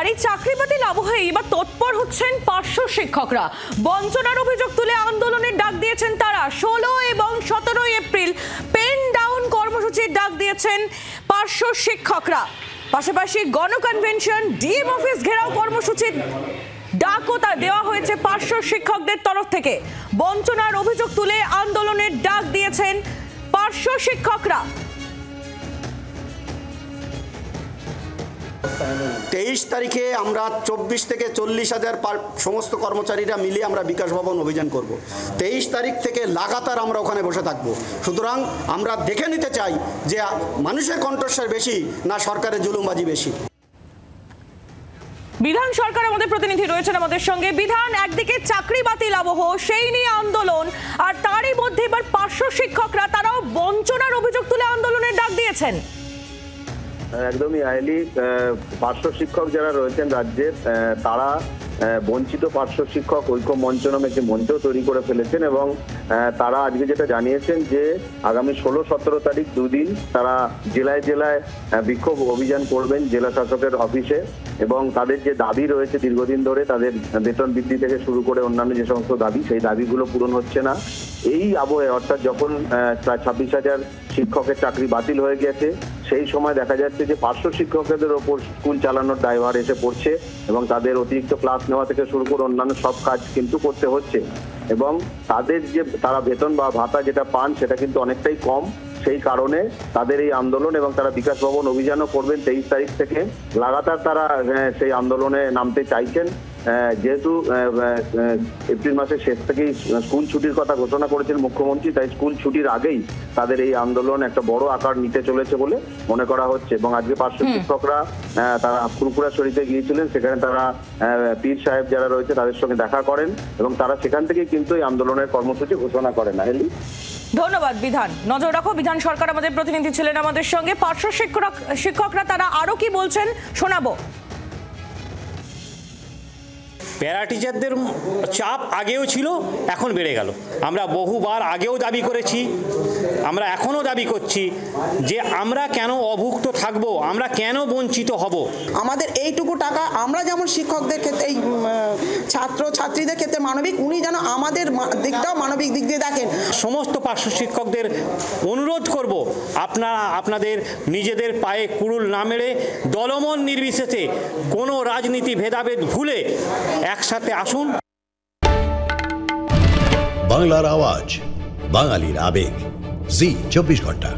আর এই চাকরি বাতিল আবহে এবার তৎপর হচ্ছেন পার্শ্ব শিক্ষকরা। বঞ্চনার অভিযোগ তুলে আন্দোলনের ডাক দিয়েছেন তারা। 16 এবং 17 এপ্রিল পেন ডাউন কর্মসূচির ডাক দিয়েছেন পার্শ্ব শিক্ষকরা। পাশাপাশি গণকনভেনশন, ডিএম অফিস ঘেরাও কর্মসূচির ডাকও দেওয়া হয়েছে পার্শ্ব শিক্ষকদের তরফ থেকে। বঞ্চনার অভিযোগ তুলে আন্দোলনের ডাক দিয়েছেন পার্শ্ব শিক্ষকরা। 23 তারিখে আমরা 24 থেকে 40,000 সমস্ত কর্মচারীরা মিলে আমরা বিকাশ ভবন অভিযান করব। 23 তারিখ থেকে লাগাতার আমরা ওখানে বসে থাকব। সুতরাং আমরা দেখে নিতে চাই যে মানুষের কণ্ঠস্বর বেশি না সরকারের জুলুমবাজি বেশি। বিধান সরকার আমাদের প্রতিনিধি রয়েছেন আমাদের সঙ্গে। বিধান, একদিকে চাকরি বাতিল আবহ, সেই নিয়ে আন্দোলন, আর তারই মধ্যে এবার পার্শ্ব শিক্ষকরা তারাও বঞ্চনার অভিযোগ তুলে আন্দোলনের ডাক দিয়েছেন। একদমই আইলি, পার্শ্ব শিক্ষক যারা রয়েছেন রাজ্যে তারা বঞ্চিত পার্শ্ব শিক্ষক ঐক্য মঞ্চ নামে একটি মঞ্চ তৈরি করে ফেলেছেন এবং তারা আজকে যেটা জানিয়েছেন যে আগামী 16-17 তারিখ দুদিন তারা জেলায় জেলায় বিক্ষোভ অভিযান করবেন জেলা শাসকের অফিসে এবং তাদের যে দাবি রয়েছে দীর্ঘদিন ধরে, তাদের বেতন বৃদ্ধি থেকে শুরু করে অন্যান্য যে সমস্ত দাবি, সেই দাবিগুলো পূরণ হচ্ছে না। এই আবহে অর্থাৎ যখন প্রায় 26,000 শিক্ষকের চাকরি বাতিল হয়ে গেছে, সেই সময় দেখা যাচ্ছে যে পার্শ্ব শিক্ষকদের ওপর স্কুল চালানোর দায়ভার এসে পড়ছে এবং তাদের অতিরিক্ত ক্লাস নেওয়া থেকে শুরু করে অন্যান্য সব কাজ কিন্তু করতে হচ্ছে এবং তাদের যে তারা বেতন বা ভাতা যেটা পান সেটা কিন্তু অনেকটাই কম। সেই কারণে তাদের এই আন্দোলন এবং তারা বিকাশ ভবন অভিযানও করবেন 23 তারিখ থেকে। লাগাতার তারা সেই আন্দোলনে নামতে চাইছেন। যেহেতু এপ্রিল মাসের শেষ থেকেই স্কুল ছুটির কথা ঘোষণা করেছেন মুখ্যমন্ত্রী, তাই স্কুল ছুটির আগেই তাদের এই আন্দোলন একটা বড় আকার নিতে চলেছে বলে মনে করা হচ্ছে। এবং আজকে পার্শ্ব শিক্ষকরা তারা ফুরফুরা শরীফে গিয়েছিলেন, সেখানে তারা পীর সাহেব যারা রয়েছে তাদের সঙ্গে দেখা করেন এবং তারা সেখান থেকে কিন্তু এই আন্দোলনের কর্মসূচি ঘোষণা করেন। হেলি, ধন্যবাদ বিধান। নজর রাখো, বিধান সরকার আমাদের প্রতিনিধি ছিলেন আমাদের সঙ্গে। পার্শ্ব শিক্ষকরা তারা আরো কি বলছেন শোনাবো। প্যারা টিচারদের চাপ আগেও ছিল, এখন বেড়ে গেল। আমরা বহুবার আগেও দাবি করেছি, আমরা এখনও দাবি করছি যে আমরা কেন অভুক্ত থাকব, আমরা কেন বঞ্চিত হব। আমাদের এইটুকু টাকা, আমরা যেমন শিক্ষকদের ক্ষেত্রে এই ছাত্র ছাত্রীদের ক্ষেত্রে মানবিক, উনি যেন আমাদের দিকটাও মানবিক দিক দিয়ে দেখেন। সমস্ত পার্শ্ব শিক্ষকদের অনুরোধ করব, আপনারা আপনাদের নিজেদের পায়ে কুড়ুল না মেরে দলমন নির্বিশেষে কোনো রাজনীতি ভেদাভেদ ভুলে একসাথে আসুন। বাংলার আওয়াজ, বাঙালির আবেগ, জি 24 ঘন্টা।